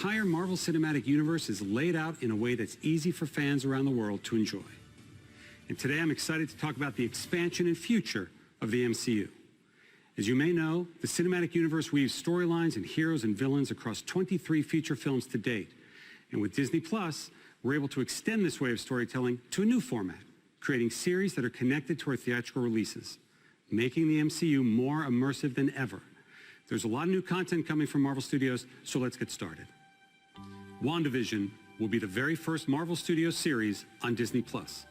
entire Marvel Cinematic Universe is laid out in a way that's easy for fans around the world to enjoy. And today I'm excited to talk about the expansion and future of the MCU. As you may know, the Cinematic Universe weaves storylines and heroes and villains across 23 feature films to date. And with Disney Plus, we're able to extend this way of storytelling to a new format, creating series that are connected to our theatrical releases, making the MCU more immersive than ever. There's a lot of new content coming from Marvel Studios, so let's get started. WandaVision will be the very first Marvel Studios series on Disney Plus.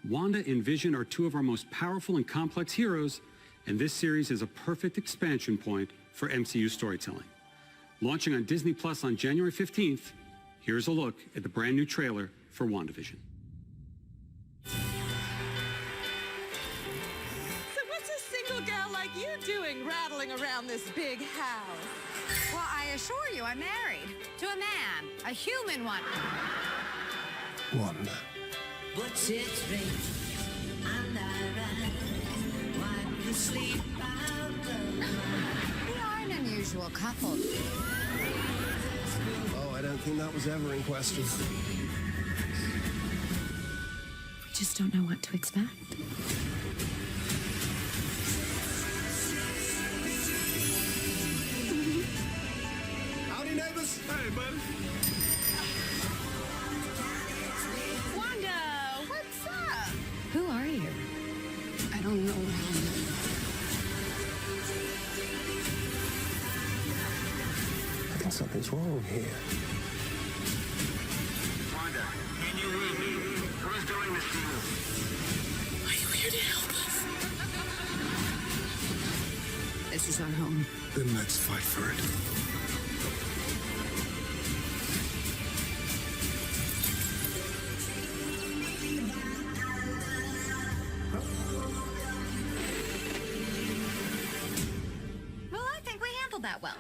Wanda and Vision are two of our most powerful and complex heroes, and this series is a perfect expansion point for MCU storytelling. Launching on Disney Plus on January 15th, here's a look at the brand new trailer for WandaVision. So what's a single gal like you doing rattling around this big house? Well, I assure you, I'm married to a man, a human one. Wanda. What's it rain and I ride, wipe the sleep out of my We are an unusual couple. Oh, I don't think that was ever in question. We just don't know what to expect. Howdy, neighbors. Hey, bud. Wanda, what's up? Who are you? I don't know. I think something's wrong here. Wanda, can you read me? Who's doing this to you? Are you here to help us? This is our home. Then let's fight for it. Well, I think we handled that well.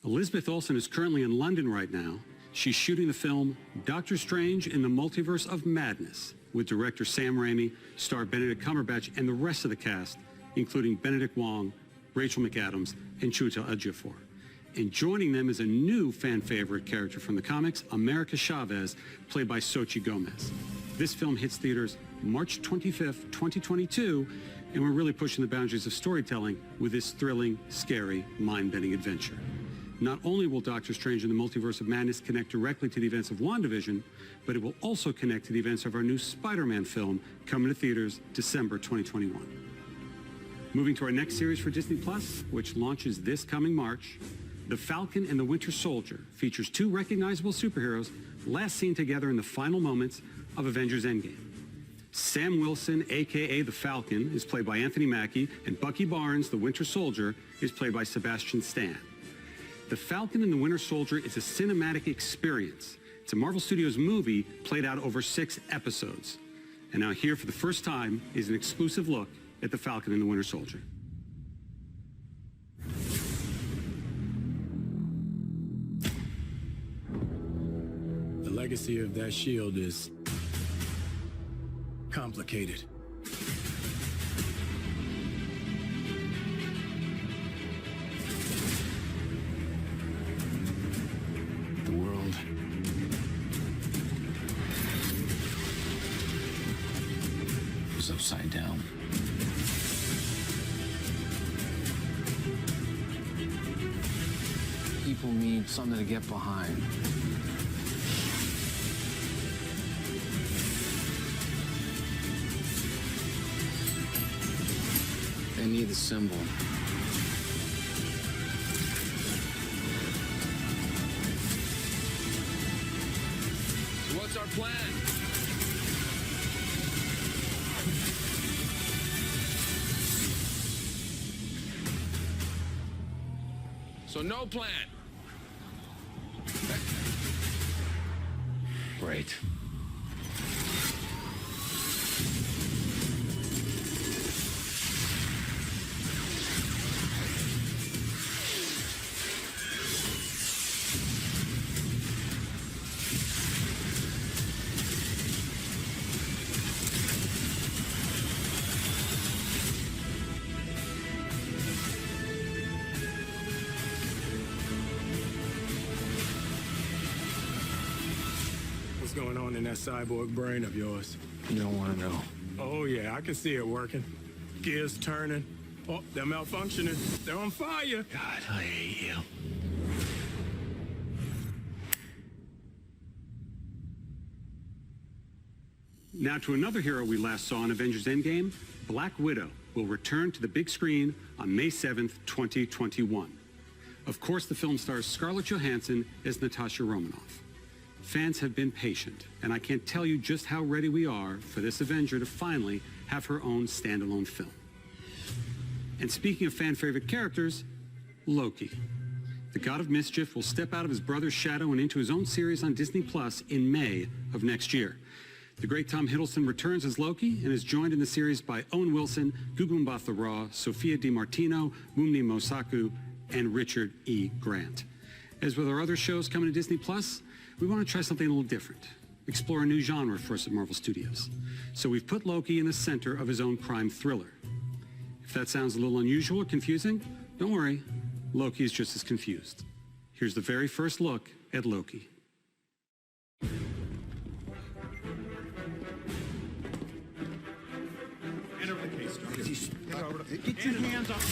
Elizabeth Olsen is currently in London right now. She's shooting the film Doctor Strange in the Multiverse of Madness with director Sam Raimi, star Benedict Cumberbatch, and the rest of the cast, including Benedict Wong, Rachel McAdams, and Chiwetel Ejiofor. And joining them is a new fan favorite character from the comics, America Chavez, played by Xochitl Gomez. This film hits theaters March 25th, 2022, and we're really pushing the boundaries of storytelling with this thrilling, scary, mind-bending adventure. Not only will Doctor Strange in the Multiverse of Madness connect directly to the events of WandaVision, but it will also connect to the events of our new Spider-Man film coming to theaters December 2021. Moving to our next series for Disney Plus, which launches this coming March, The Falcon and the Winter Soldier features two recognizable superheroes last seen together in the final moments of Avengers Endgame. Sam Wilson, a.k.a. The Falcon, is played by Anthony Mackie, and Bucky Barnes, the Winter Soldier, is played by Sebastian Stan. The Falcon and the Winter Soldier is a cinematic experience. It's a Marvel Studios movie played out over 6 episodes. And now here for the first time is an exclusive look at The Falcon and the Winter Soldier. The legacy of that shield is complicated. The world is upside down. People need something to get behind. They need the symbol. So what's our plan? So no plan. Great. going on in that cyborg brain of yours? You don't want to know. Oh, yeah, I can see it working. Gears turning. Oh, they're malfunctioning. They're on fire. God, I hate you. Now to another hero we last saw in Avengers Endgame, Black Widow will return to the big screen on May 7th, 2021. Of course, the film stars Scarlett Johansson as Natasha Romanoff. Fans have been patient, and I can't tell you just how ready we are for this Avenger to finally have her own standalone film. And speaking of fan-favorite characters, Loki. The God of Mischief will step out of his brother's shadow and into his own series on Disney Plus in May of next year. The great Tom Hiddleston returns as Loki and is joined in the series by Owen Wilson, Gugu Mbatha-Raw, Sophia DiMartino, Mumni Mosaku, and Richard E. Grant. As with our other shows coming to Disney Plus, we want to try something a little different, explore a new genre for us at Marvel Studios. So we've put Loki in the center of his own crime thriller. If that sounds a little unusual or confusing, don't worry, Loki is just as confused. Here's the very first look at Loki. Get your hands off.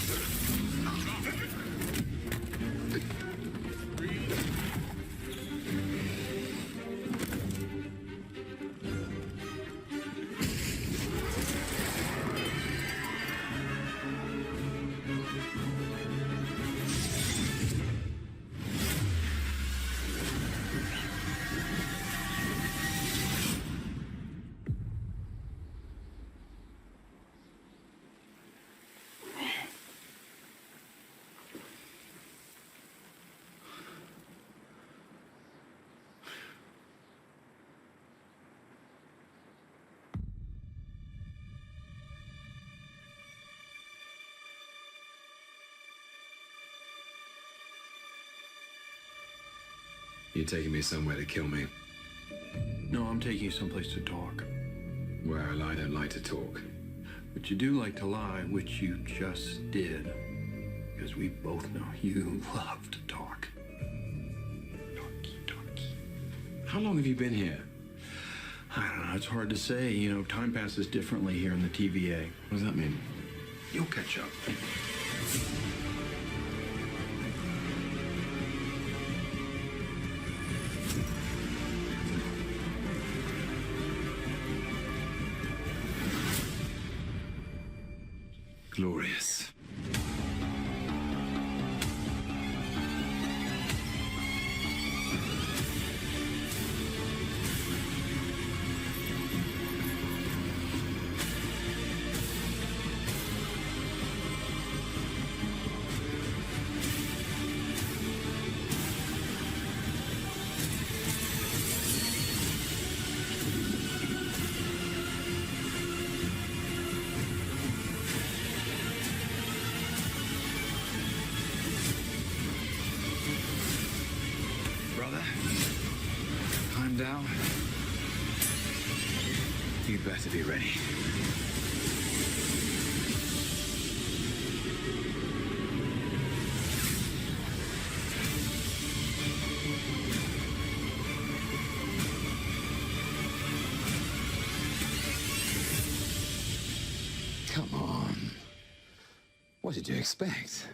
You're taking me somewhere to kill me. No, I'm taking you someplace to talk. Well, I don't like to talk. But you do like to lie, which you just did. Because we both know you love to talk. Talky. How long have you been here? I don't know, it's hard to say. You know, time passes differently here in the TVA. What does that mean? You'll catch up. Glorious. Down. You better be ready. Come on. What did you expect?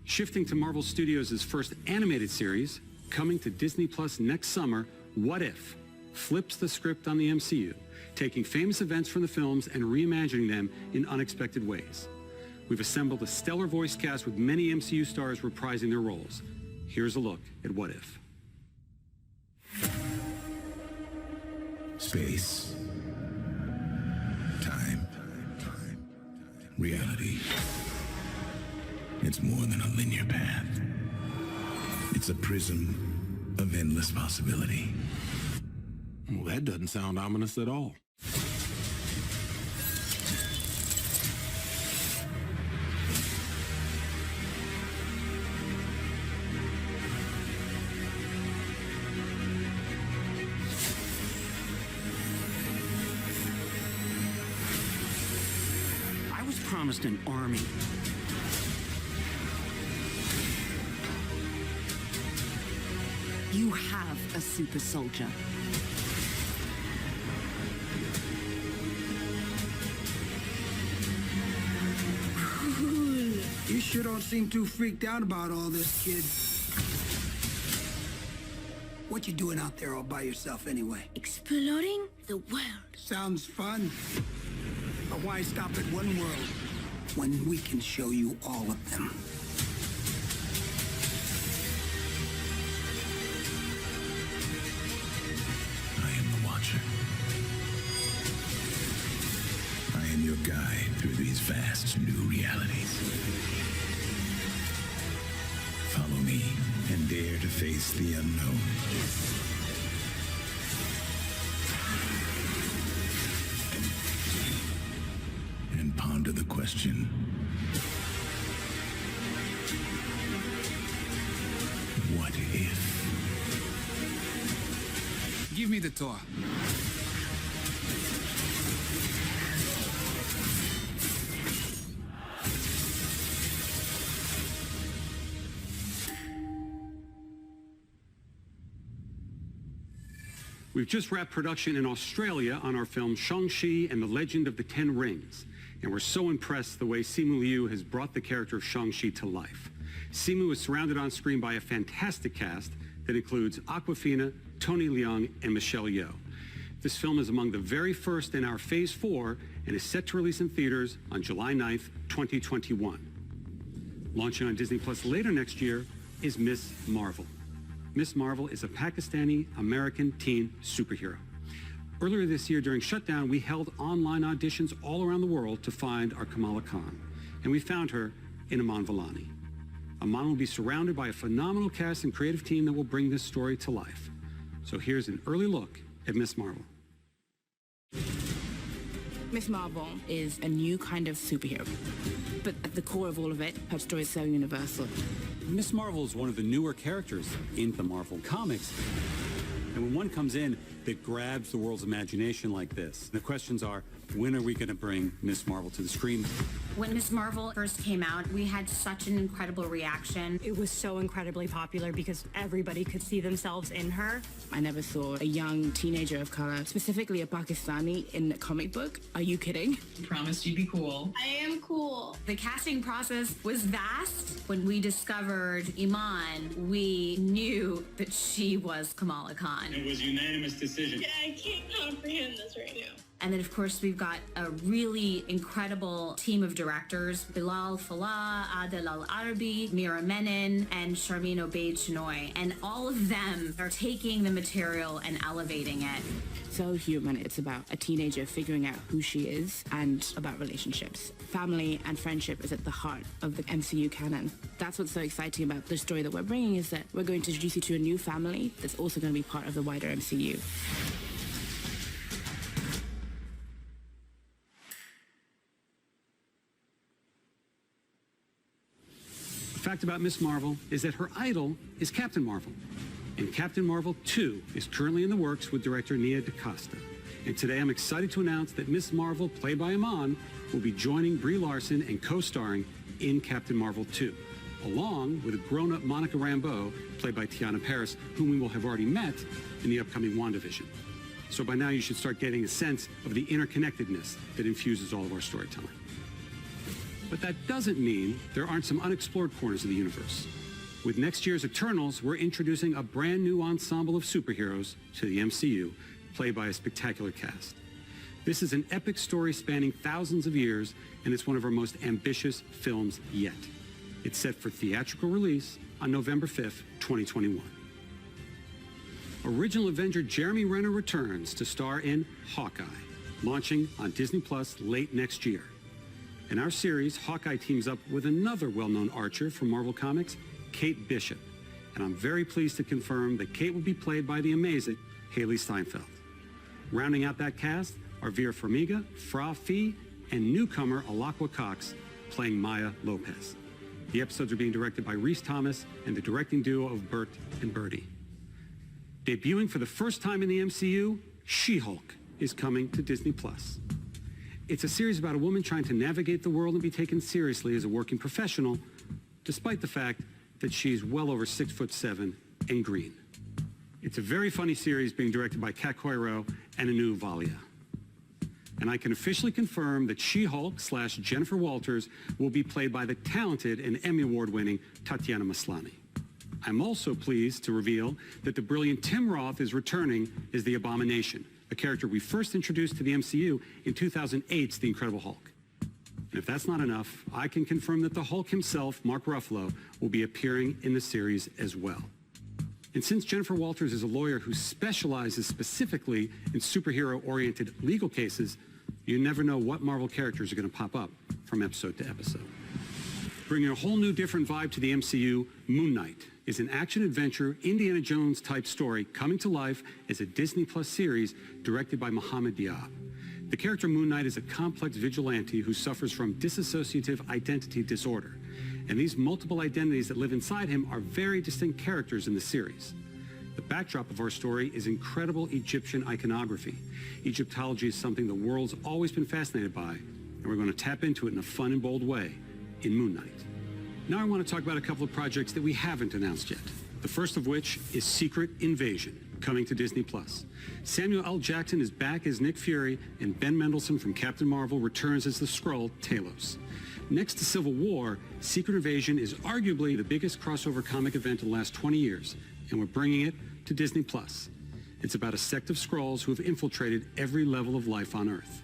Shifting to Marvel Studios' first animated series, coming to Disney Plus next summer, What If? Flips the script on the MCU, taking famous events from the films and reimagining them in unexpected ways. We've assembled a stellar voice cast with many MCU stars reprising their roles. Here's a look at What If. Space. Time. Reality. It's more than a linear path. It's a prism of endless possibility. Well, that doesn't sound ominous at all. I was promised an army. have a super soldier. You sure don't seem too freaked out about all this, kid. What you doing out there all by yourself anyway? Exploring the world. Sounds fun. But why stop at one world when we can show you all of them? I am the Watcher. I am your guide through these vast new realities. Follow me and dare to face the unknown. And ponder the question, what if? Give me the tour. We've just wrapped production in Australia on our film Shang-Chi and the Legend of the Ten Rings. And we're so impressed the way Simu Liu has brought the character of Shang-Chi to life. Simu is surrounded on screen by a fantastic cast that includes Awkwafina, Tony Leung, and Michelle Yeoh. This film is among the very first in our Phase 4 and is set to release in theaters on July 9th, 2021. Launching on Disney Plus later next year is Miss Marvel. Miss Marvel is a Pakistani-American teen superhero. Earlier this year during shutdown, we held online auditions all around the world to find our Kamala Khan, and we found her in Aman Vellani. Aman will be surrounded by a phenomenal cast and creative team that will bring this story to life. So here's an early look at Miss Marvel. Miss Marvel is a new kind of superhero. But at the core of all of it, her story is so universal. Miss Marvel is one of the newer characters in the Marvel comics. And when one comes in that grabs the world's imagination like this, the questions are, when are we going to bring Miss Marvel to the screen? When Miss Marvel first came out, we had such an incredible reaction. It was so incredibly popular because everybody could see themselves in her. I never saw a young teenager of color, specifically a Pakistani, in a comic book. Are you kidding? Promised you'd be cool. I am cool. The casting process was vast. When we discovered Iman, we knew that she was Kamala Khan. It was a unanimous decision. Yeah, I can't comprehend this right now. And then, of course, we've got a really incredible team of directors, Bilal Fallah, Adel Al-Arabi, Mira Menon, and Sharmeen Obaid-Chinoy. And all of them are taking the material and elevating it. So human. It's about a teenager figuring out who she is and about relationships. Family and friendship is at the heart of the MCU canon. That's what's so exciting about the story that we're bringing, is that we're going to introduce you to a new family that's also going to be part of the wider MCU. The fact about Miss Marvel is that her idol is Captain Marvel. And Captain Marvel 2 is currently in the works with director Nia DaCosta. And today I'm excited to announce that Miss Marvel, played by Iman, will be joining Brie Larson and co-starring in Captain Marvel 2, along with a grown-up Monica Rambeau, played by Tiana Paris, whom we will have already met in the upcoming WandaVision. So by now you should start getting a sense of the interconnectedness that infuses all of our storytelling. But that doesn't mean there aren't some unexplored corners of the universe. With next year's Eternals, we're introducing a brand new ensemble of superheroes to the MCU, played by a spectacular cast. This is an epic story spanning thousands of years, and it's one of our most ambitious films yet. It's set for theatrical release on November 5th, 2021. Original Avenger Jeremy Renner returns to star in Hawkeye, launching on Disney Plus late next year. In our series, Hawkeye teams up with another well-known archer from Marvel Comics, Kate Bishop. And I'm very pleased to confirm that Kate will be played by the amazing Haley Steinfeld. Rounding out that cast are Vera Farmiga, Fra Fee, and newcomer Alakwa Cox playing Maya Lopez. The episodes are being directed by Rhys Thomas and the directing duo of Bert and Bertie. Debuting for the first time in the MCU, She-Hulk is coming to Disney Plus. It's a series about a woman trying to navigate the world and be taken seriously as a working professional, despite the fact that she's well over 6'7" and green. It's a very funny series being directed by Kat Coiro and Anu Valia. And I can officially confirm that She-Hulk / Jennifer Walters will be played by the talented and Emmy Award-winning Tatiana Maslany. I'm also pleased to reveal that the brilliant Tim Roth is returning as the Abomination, a character we first introduced to the MCU in 2008's The Incredible Hulk. And if that's not enough, I can confirm that the Hulk himself, Mark Ruffalo, will be appearing in the series as well. And since Jennifer Walters is a lawyer who specializes specifically in superhero-oriented legal cases, you never know what Marvel characters are going to pop up from episode to episode. Bringing a whole new different vibe to the MCU, Moon Knight is an action-adventure, Indiana Jones-type story coming to life as a Disney Plus series directed by Mohamed Diab. The character Moon Knight is a complex vigilante who suffers from dissociative identity disorder. And these multiple identities that live inside him are very distinct characters in the series. The backdrop of our story is incredible Egyptian iconography. Egyptology is something the world's always been fascinated by, and we're going to tap into it in a fun and bold way in Moon Knight. Now I want to talk about a couple of projects that we haven't announced yet. The first of which is Secret Invasion, coming to Disney+. Samuel L. Jackson is back as Nick Fury, and Ben Mendelsohn from Captain Marvel returns as the Skrull, Talos. Next to Civil War, Secret Invasion is arguably the biggest crossover comic event in the last 20 years, and we're bringing it to Disney+. It's about a sect of Skrulls who have infiltrated every level of life on Earth.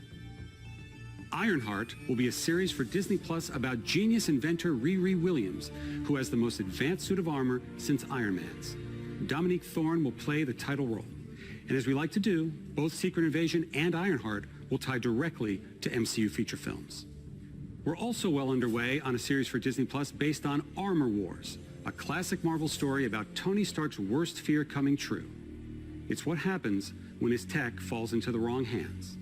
Ironheart will be a series for Disney Plus about genius inventor Riri Williams, who has the most advanced suit of armor since Iron Man's. Dominique Thorne will play the title role. And as we like to do, both Secret Invasion and Ironheart will tie directly to MCU feature films. We're also well underway on a series for Disney Plus based on Armor Wars, a classic Marvel story about Tony Stark's worst fear coming true. It's what happens when his tech falls into the wrong hands.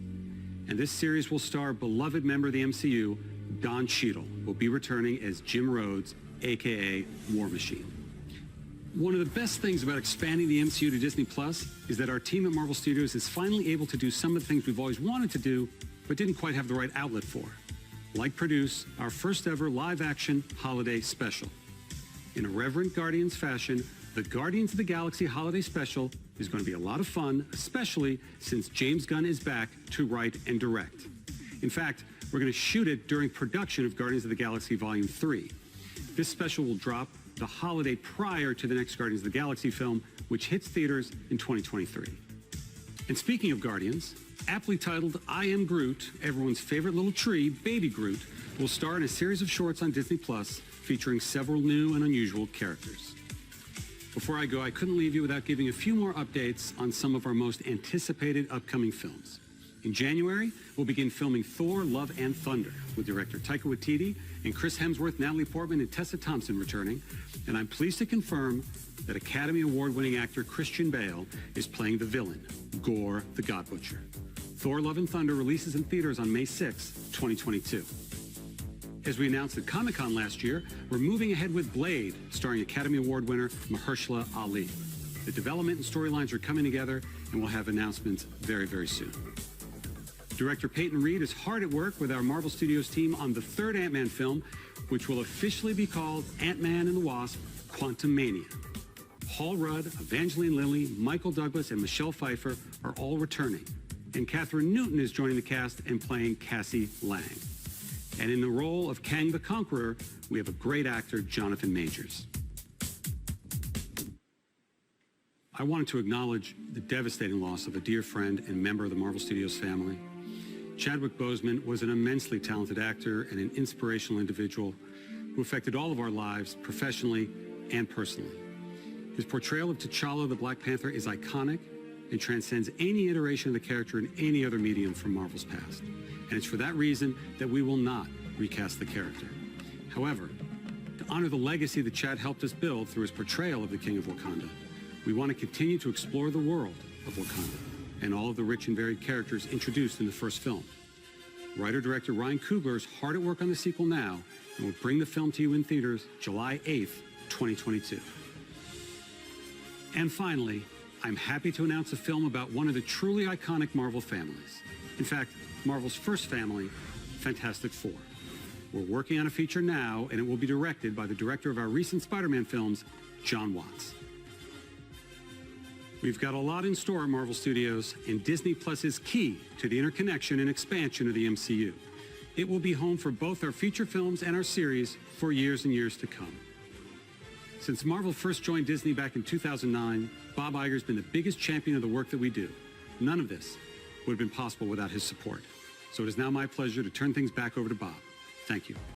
And this series will star beloved member of the MCU, Don Cheadle, will be returning as Jim Rhodes, aka War Machine. One of the best things about expanding the MCU to Disney Plus is that our team at Marvel Studios is finally able to do some of the things we've always wanted to do, but didn't quite have the right outlet for. Like produce our first ever live-action holiday special. In a reverent Guardians fashion, the Guardians of the Galaxy Holiday Special is going to be a lot of fun, especially since James Gunn is back to write and direct. In fact, we're going to shoot it during production of Guardians of the Galaxy Volume 3. This special will drop the holiday prior to the next Guardians of the Galaxy film, which hits theaters in 2023. And speaking of Guardians, aptly titled I Am Groot, everyone's favorite little tree, Baby Groot, will star in a series of shorts on Disney Plus featuring several new and unusual characters. Before I go, I couldn't leave you without giving a few more updates on some of our most anticipated upcoming films. In January, we'll begin filming Thor, Love and Thunder with director Taika Waititi and Chris Hemsworth, Natalie Portman, and Tessa Thompson returning. And I'm pleased to confirm that Academy Award-winning actor Christian Bale is playing the villain, Gore the God Butcher. Thor, Love and Thunder releases in theaters on May 6, 2022. As we announced at Comic-Con last year, we're moving ahead with Blade, starring Academy Award winner Mahershala Ali. The development and storylines are coming together, and we'll have announcements very, very soon. Director Peyton Reed is hard at work with our Marvel Studios team on the third Ant-Man film, which will officially be called Ant-Man and the Wasp: Quantumania. Paul Rudd, Evangeline Lilly, Michael Douglas, and Michelle Pfeiffer are all returning. And Catherine Newton is joining the cast and playing Cassie Lang. And in the role of Kang the Conqueror, we have a great actor, Jonathan Majors. I wanted to acknowledge the devastating loss of a dear friend and member of the Marvel Studios family. Chadwick Boseman was an immensely talented actor and an inspirational individual who affected all of our lives professionally and personally. His portrayal of T'Challa the Black Panther is iconic and transcends any iteration of the character in any other medium from Marvel's past. And it's for that reason that we will not recast the character. However, to honor the legacy that Chad helped us build through his portrayal of the King of Wakanda, we want to continue to explore the world of Wakanda and all of the rich and varied characters introduced in the first film. Writer-director Ryan Coogler is hard at work on the sequel now and will bring the film to you in theaters July 8th, 2022. And finally, I'm happy to announce a film about one of the truly iconic Marvel families. In fact, Marvel's first family, Fantastic Four. We're working on a feature now, and it will be directed by the director of our recent Spider-Man films, John Watts. We've got a lot in store at Marvel Studios, and Disney Plus is key to the interconnection and expansion of the MCU. It will be home for both our feature films and our series for years and years to come. Since Marvel first joined Disney back in 2009, Bob Iger's been the biggest champion of the work that we do. None of this would have been possible without his support. So it is now my pleasure to turn things back over to Bob. Thank you.